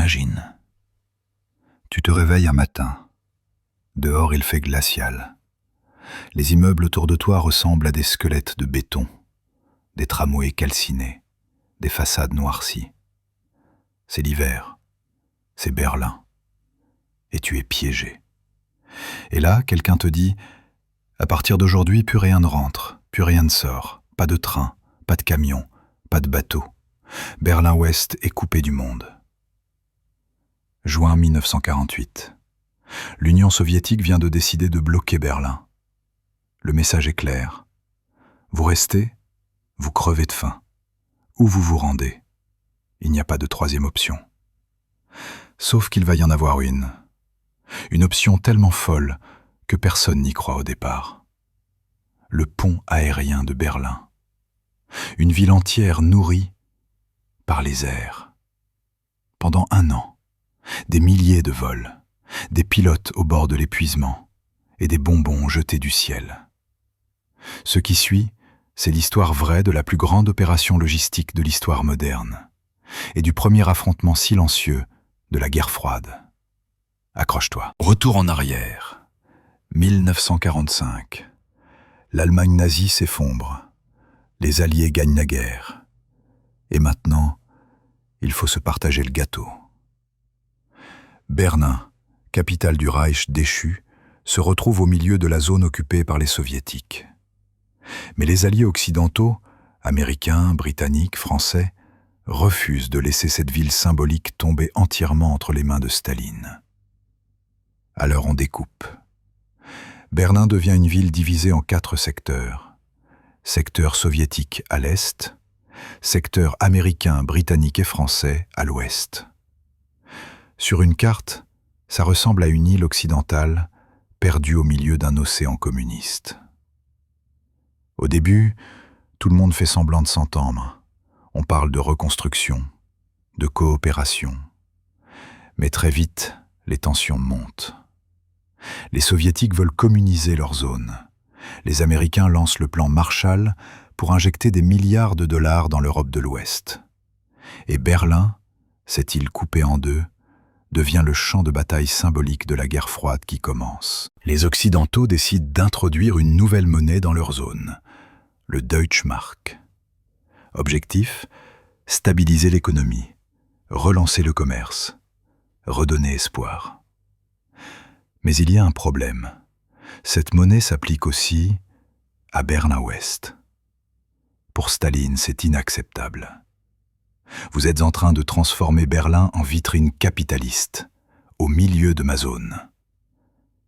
Imagine. Tu te réveilles un matin. Dehors, il fait glacial. Les immeubles autour de toi ressemblent à des squelettes de béton, des tramways calcinés, des façades noircies. C'est l'hiver. C'est Berlin. Et tu es piégé. Et là, quelqu'un te dit « À partir d'aujourd'hui, plus rien ne rentre, plus rien ne sort, pas de train, pas de camion, pas de bateau. Berlin-Ouest est coupé du monde. » Juin 1948. L'Union soviétique vient de décider de bloquer Berlin. Le message est clair. Vous restez, vous crevez de faim. Ou vous vous rendez. Il n'y a pas de troisième option. Sauf qu'il va y en avoir une. Une option tellement folle que personne n'y croit au départ. Le pont aérien de Berlin. Une ville entière nourrie par les airs. Pendant 1 an, des milliers de vols, des pilotes au bord de l'épuisement et des bonbons jetés du ciel. Ce qui suit, c'est l'histoire vraie de la plus grande opération logistique de l'histoire moderne et du premier affrontement silencieux de la guerre froide. Accroche-toi. Retour en arrière. 1945. L'Allemagne nazie s'effondre. Les Alliés gagnent la guerre. Et maintenant, il faut se partager le gâteau. Berlin, capitale du Reich déchu, se retrouve au milieu de la zone occupée par les Soviétiques. Mais les alliés occidentaux, américains, britanniques, français, refusent de laisser cette ville symbolique tomber entièrement entre les mains de Staline. Alors on découpe. Berlin devient une ville divisée en 4 secteurs. Secteur soviétique à l'est, secteur américain, britannique et français à l'ouest. Sur une carte, ça ressemble à une île occidentale perdue au milieu d'un océan communiste. Au début, tout le monde fait semblant de s'entendre. On parle de reconstruction, de coopération. Mais très vite, les tensions montent. Les Soviétiques veulent communiser leur zone. Les Américains lancent le plan Marshall pour injecter des milliards de dollars dans l'Europe de l'Ouest. Et Berlin, cette île coupée en deux, devient le champ de bataille symbolique de la guerre froide qui commence. Les Occidentaux décident d'introduire une nouvelle monnaie dans leur zone, le Deutschmark. Objectif, stabiliser l'économie, relancer le commerce, redonner espoir. Mais il y a un problème. Cette monnaie s'applique aussi à Berlin-Ouest. Pour Staline, c'est inacceptable. Vous êtes en train de transformer Berlin en vitrine capitaliste, au milieu de ma zone.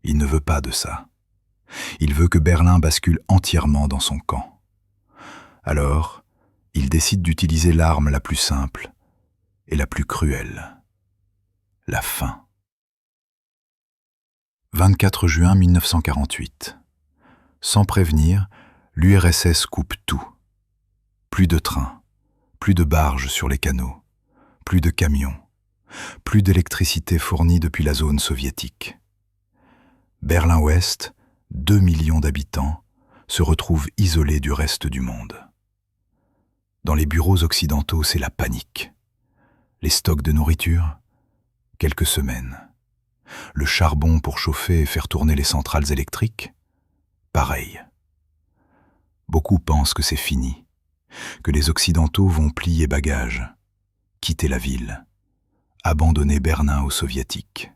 Il ne veut pas de ça. Il veut que Berlin bascule entièrement dans son camp. Alors, il décide d'utiliser l'arme la plus simple et la plus cruelle. La faim. 24 juin 1948. Sans prévenir, l'URSS coupe tout. Plus de trains, plus de barges sur les canaux, plus de camions, plus d'électricité fournie depuis la zone soviétique. Berlin-Ouest, 2 millions d'habitants, se retrouve isolé du reste du monde. Dans les bureaux occidentaux, c'est la panique. Les stocks de nourriture, quelques semaines. Le charbon pour chauffer et faire tourner les centrales électriques, pareil. Beaucoup pensent que c'est fini, que les Occidentaux vont plier bagages, quitter la ville, abandonner Berlin aux Soviétiques.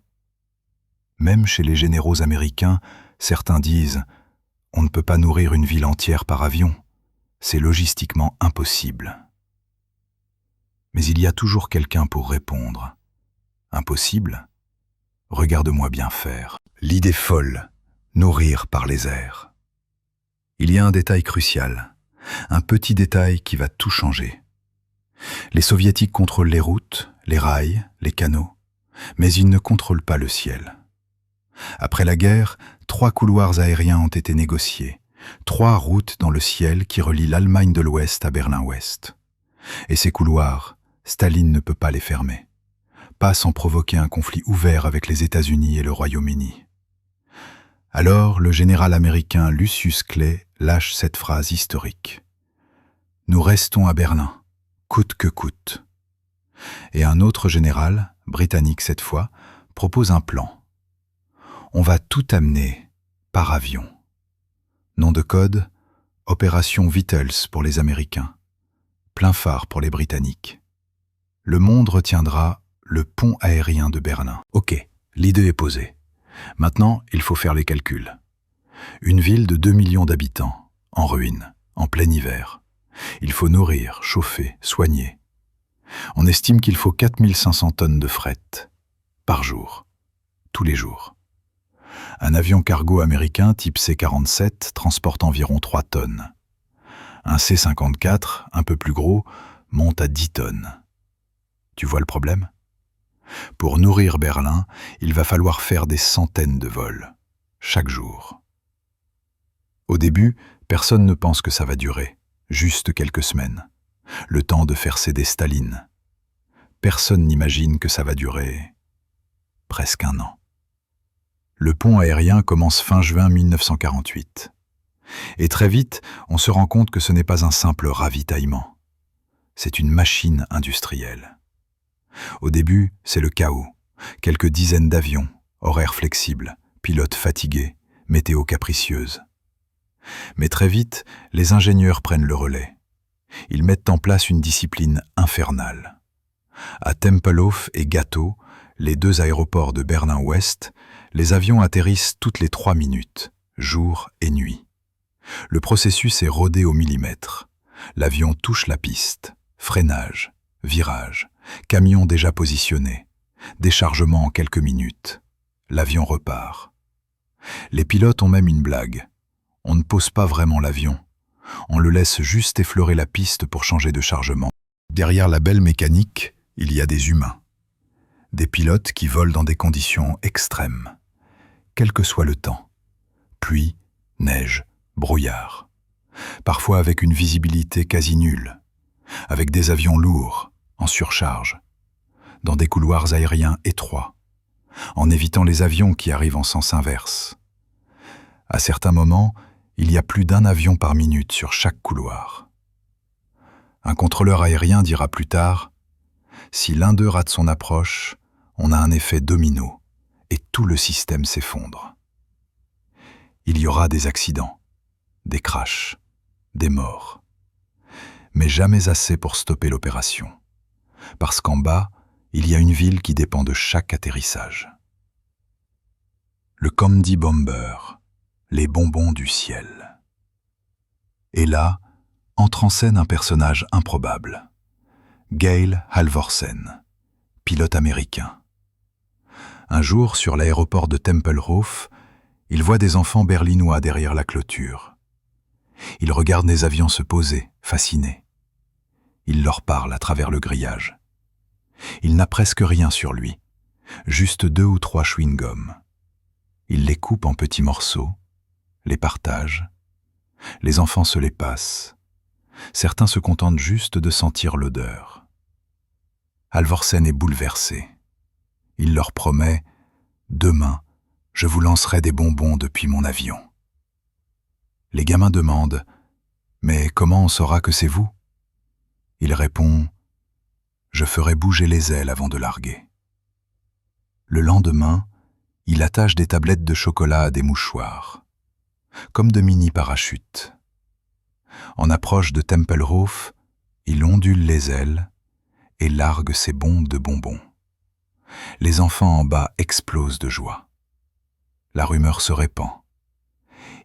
Même chez les généraux américains, certains disent « On ne peut pas nourrir une ville entière par avion, c'est logistiquement impossible. » Mais il y a toujours quelqu'un pour répondre. Impossible ? Regarde-moi bien faire. L'idée folle, nourrir par les airs. Il y a un détail crucial, un petit détail qui va tout changer. Les Soviétiques contrôlent les routes, les rails, les canaux, mais ils ne contrôlent pas le ciel. Après la guerre, 3 couloirs aériens ont été négociés, 3 routes dans le ciel qui relient l'Allemagne de l'Ouest à Berlin-Ouest. Et ces couloirs, Staline ne peut pas les fermer. Pas sans provoquer un conflit ouvert avec les États-Unis et le Royaume-Uni. Alors, le général américain Lucius Clay lâche cette phrase historique. « Nous restons à Berlin, coûte que coûte. » Et un autre général, britannique cette fois, propose un plan. On va tout amener par avion. Nom de code, Opération Vittles pour les Américains, plein phare pour les Britanniques. Le monde retiendra le pont aérien de Berlin. Ok, l'idée est posée. Maintenant, il faut faire les calculs. Une ville de 2 millions d'habitants, en ruine, en plein hiver. Il faut nourrir, chauffer, soigner. On estime qu'il faut 4500 tonnes de fret, par jour, tous les jours. Un avion cargo américain type C-47 transporte environ 3 tonnes. Un C-54, un peu plus gros, monte à 10 tonnes. Tu vois le problème ? Pour nourrir Berlin, il va falloir faire des centaines de vols, chaque jour. Au début, personne ne pense que ça va durer, juste quelques semaines, le temps de faire céder Staline. Personne n'imagine que ça va durer presque un an. Le pont aérien commence fin juin 1948. Et très vite, on se rend compte que ce n'est pas un simple ravitaillement. C'est une machine industrielle. Au début, c'est le chaos. Quelques dizaines d'avions, horaires flexibles, pilotes fatigués, météo capricieuse. Mais très vite, les ingénieurs prennent le relais. Ils mettent en place une discipline infernale. À Tempelhof et Gatow, les 2 aéroports de Berlin-Ouest, les avions atterrissent toutes les 3 minutes, jour et nuit. Le processus est rodé au millimètre. L'avion touche la piste, freinage, virage, camion déjà positionné, déchargement en quelques minutes. L'avion repart. Les pilotes ont même une blague. On ne pose pas vraiment l'avion. On le laisse juste effleurer la piste pour changer de chargement. Derrière la belle mécanique, il y a des humains. Des pilotes qui volent dans des conditions extrêmes, quel que soit le temps. Pluie, neige, brouillard. Parfois avec une visibilité quasi nulle. Avec des avions lourds, en surcharge. Dans des couloirs aériens étroits. En évitant les avions qui arrivent en sens inverse. À certains moments, il y a plus d'un avion par minute sur chaque couloir. Un contrôleur aérien dira plus tard « Si l'un d'eux rate son approche, on a un effet domino et tout le système s'effondre. » Il y aura des accidents, des crashs, des morts. Mais jamais assez pour stopper l'opération. Parce qu'en bas, il y a une ville qui dépend de chaque atterrissage. Le Comedy Bomber, les bonbons du ciel. Et là, entre en scène un personnage improbable. Gail Halvorsen, pilote américain. Un jour, sur l'aéroport de Tempelhof, il voit des enfants berlinois derrière la clôture. Il regarde les avions se poser, fasciné. Il leur parle à travers le grillage. Il n'a presque rien sur lui, juste 2 ou 3 chewing-gums. Il les coupe en petits morceaux, les partage. Les enfants se les passent. Certains se contentent juste de sentir l'odeur. Halvorsen est bouleversé. Il leur promet « Demain, je vous lancerai des bonbons depuis mon avion. » Les gamins demandent « Mais comment on saura que c'est vous ?» Il répond « Je ferai bouger les ailes avant de larguer. » Le lendemain, il attache des tablettes de chocolat à des mouchoirs, comme de mini-parachutes. En approche de Tempelhof, il ondule les ailes et largue ses bombes de bonbons. Les enfants en bas explosent de joie. La rumeur se répand.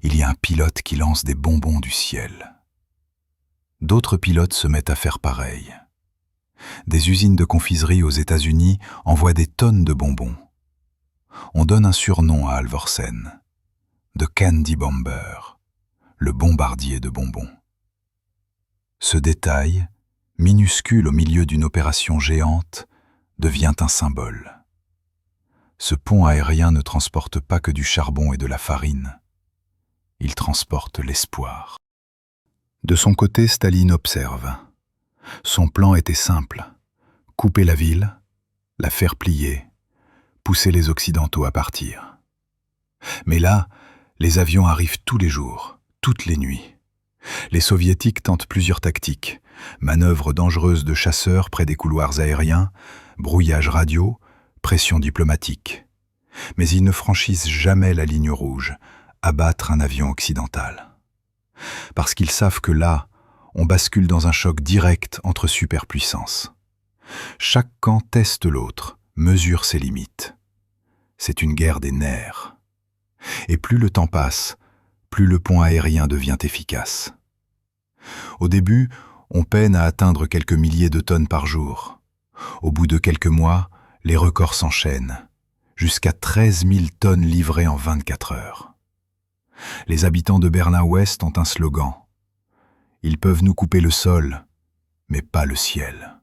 Il y a un pilote qui lance des bonbons du ciel. D'autres pilotes se mettent à faire pareil. Des usines de confiserie aux États-Unis envoient des tonnes de bonbons. On donne un surnom à Halvorsen, The Candy Bomber, le bombardier de bonbons. Ce détail, minuscule au milieu d'une opération géante, devient un symbole. Ce pont aérien ne transporte pas que du charbon et de la farine. Il transporte l'espoir. De son côté, Staline observe. Son plan était simple. Couper la ville, la faire plier, pousser les Occidentaux à partir. Mais là, les avions arrivent tous les jours, toutes les nuits. Les Soviétiques tentent plusieurs tactiques. Manœuvres dangereuses de chasseurs près des couloirs aériens, brouillage radio, pression diplomatique. Mais ils ne franchissent jamais la ligne rouge, abattre un avion occidental. Parce qu'ils savent que là, on bascule dans un choc direct entre superpuissances. Chaque camp teste l'autre, mesure ses limites. C'est une guerre des nerfs. Et plus le temps passe, plus le pont aérien devient efficace. Au début, on peine à atteindre quelques milliers de tonnes par jour. Au bout de quelques mois, les records s'enchaînent, jusqu'à 13 000 tonnes livrées en 24 heures. Les habitants de Berlin-Ouest ont un slogan. Ils peuvent nous couper le sol, mais pas le ciel.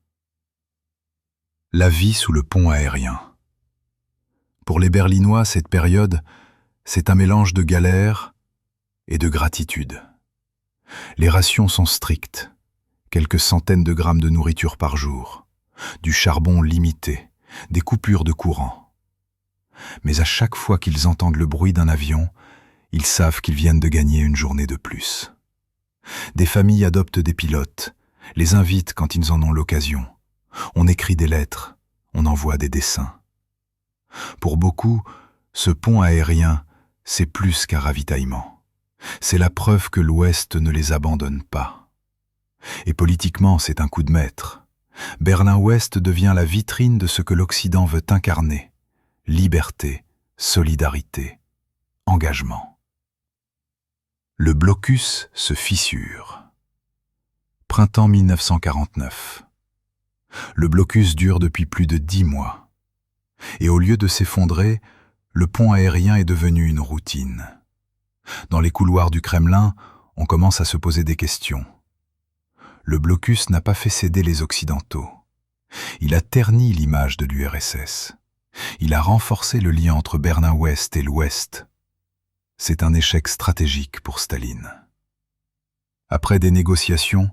La vie sous le pont aérien. Pour les Berlinois, cette période, c'est un mélange de galère et de gratitude. Les rations sont strictes, quelques centaines de grammes de nourriture par jour, du charbon limité, des coupures de courant. Mais à chaque fois qu'ils entendent le bruit d'un avion, ils savent qu'ils viennent de gagner une journée de plus. Des familles adoptent des pilotes, les invitent quand ils en ont l'occasion. On écrit des lettres, on envoie des dessins. Pour beaucoup, ce pont aérien, c'est plus qu'un ravitaillement. C'est la preuve que l'Ouest ne les abandonne pas. Et politiquement, c'est un coup de maître. Berlin-Ouest devient la vitrine de ce que l'Occident veut incarner. Liberté, solidarité, engagement. Le blocus se fissure. Printemps 1949. Le blocus dure depuis plus de 10 mois. Et au lieu de s'effondrer, le pont aérien est devenu une routine. Dans les couloirs du Kremlin, on commence à se poser des questions. Le blocus n'a pas fait céder les Occidentaux. Il a terni l'image de l'URSS. Il a renforcé le lien entre Berlin-Ouest et l'Ouest. C'est un échec stratégique pour Staline. Après des négociations,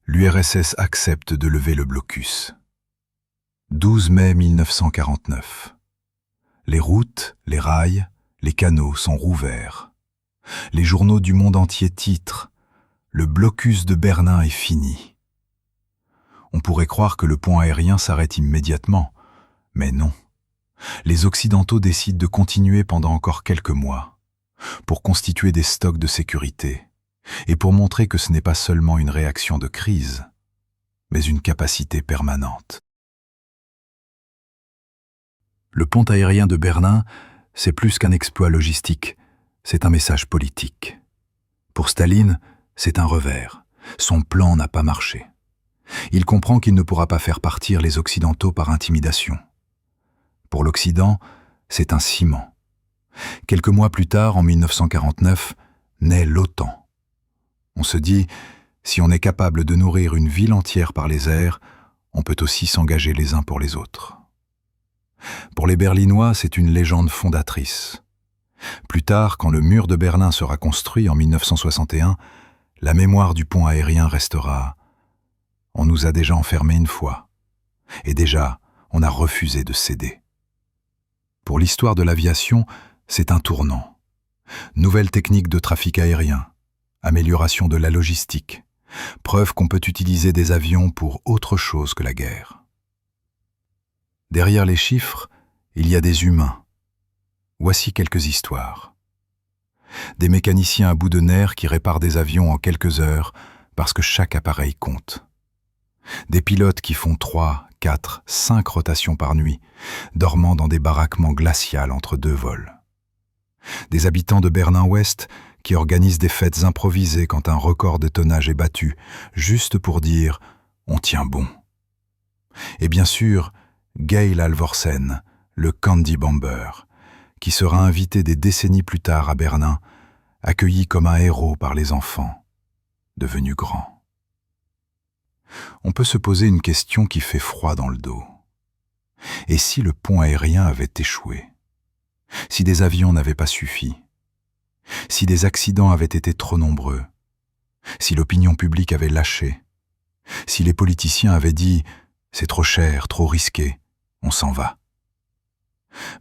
l'URSS accepte de lever le blocus. 12 mai 1949. Les routes, les rails, les canaux sont rouverts. Les journaux du monde entier titrent « Le blocus de Berlin est fini ». On pourrait croire que le pont aérien s'arrête immédiatement, mais non. Les Occidentaux décident de continuer pendant encore quelques mois, pour constituer des stocks de sécurité, et pour montrer que ce n'est pas seulement une réaction de crise, mais une capacité permanente. Le pont aérien de Berlin, c'est plus qu'un exploit logistique, c'est un message politique. Pour Staline, c'est un revers. Son plan n'a pas marché. Il comprend qu'il ne pourra pas faire partir les Occidentaux par intimidation. Pour l'Occident, c'est un ciment. Quelques mois plus tard, en 1949, naît l'OTAN. On se dit, si on est capable de nourrir une ville entière par les airs, on peut aussi s'engager les uns pour les autres. Pour les Berlinois, c'est une légende fondatrice. Plus tard, quand le mur de Berlin sera construit en 1961, la mémoire du pont aérien restera « On nous a déjà enfermés une fois, et déjà, on a refusé de céder ». Pour l'histoire de l'aviation, c'est un tournant. Nouvelle technique de trafic aérien, amélioration de la logistique, preuve qu'on peut utiliser des avions pour autre chose que la guerre. Derrière les chiffres, il y a des humains. Voici quelques histoires. Des mécaniciens à bout de nerfs qui réparent des avions en quelques heures parce que chaque appareil compte. Des pilotes qui font 3, 4, 5 rotations par nuit, dormant dans des baraquements glacials entre 2 vols. Des habitants de Berlin-Ouest qui organisent des fêtes improvisées quand un record de tonnage est battu, juste pour dire « on tient bon ». Et bien sûr, Gail Alvorsen, le Candy Bomber, qui sera invité des décennies plus tard à Berlin, accueilli comme un héros par les enfants, devenu grand. On peut se poser une question qui fait froid dans le dos. Et si le pont aérien avait échoué? Si des avions n'avaient pas suffi? Si des accidents avaient été trop nombreux? Si l'opinion publique avait lâché? Si les politiciens avaient dit « c'est trop cher, trop risqué, on s'en va ».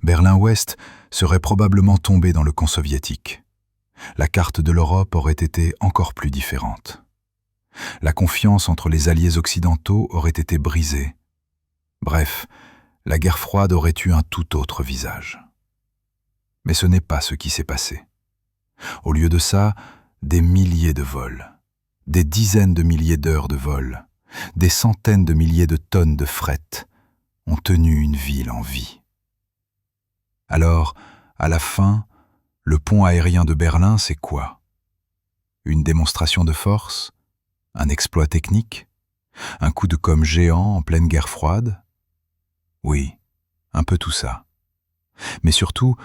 Berlin-Ouest serait probablement tombé dans le camp soviétique. La carte de l'Europe aurait été encore plus différente. La confiance entre les alliés occidentaux aurait été brisée. Bref, la guerre froide aurait eu un tout autre visage. Mais ce n'est pas ce qui s'est passé. Au lieu de ça, des milliers de vols, des dizaines de milliers d'heures de vol, des centaines de milliers de tonnes de fret ont tenu une ville en vie. Alors, à la fin, le pont aérien de Berlin, c'est quoi? Une démonstration de force? Un exploit technique? Un coup de com' géant en pleine guerre froide? Oui, un peu tout ça. Mais surtout,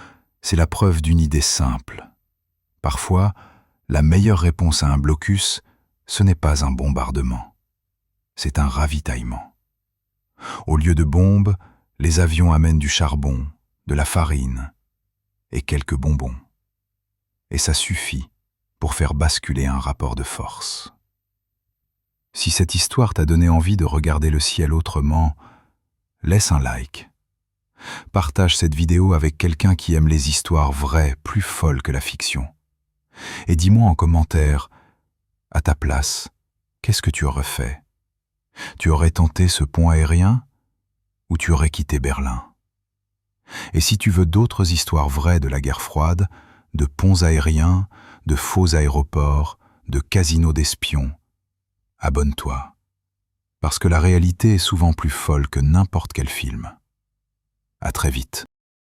c'est la preuve d'une idée simple. Parfois, la meilleure réponse à un blocus, ce n'est pas un bombardement. C'est un ravitaillement. Au lieu de bombes, les avions amènent du charbon, de la farine et quelques bonbons. Et ça suffit pour faire basculer un rapport de force. Si cette histoire t'a donné envie de regarder le ciel autrement, laisse un like. Partage cette vidéo avec quelqu'un qui aime les histoires vraies, plus folles que la fiction. Et dis-moi en commentaire, à ta place, qu'est-ce que tu aurais fait? Tu aurais tenté ce pont aérien ou tu aurais quitté Berlin? Et si tu veux d'autres histoires vraies de la guerre froide, de ponts aériens, de faux aéroports, de casinos d'espions, abonne-toi. Parce que la réalité est souvent plus folle que n'importe quel film. À très vite.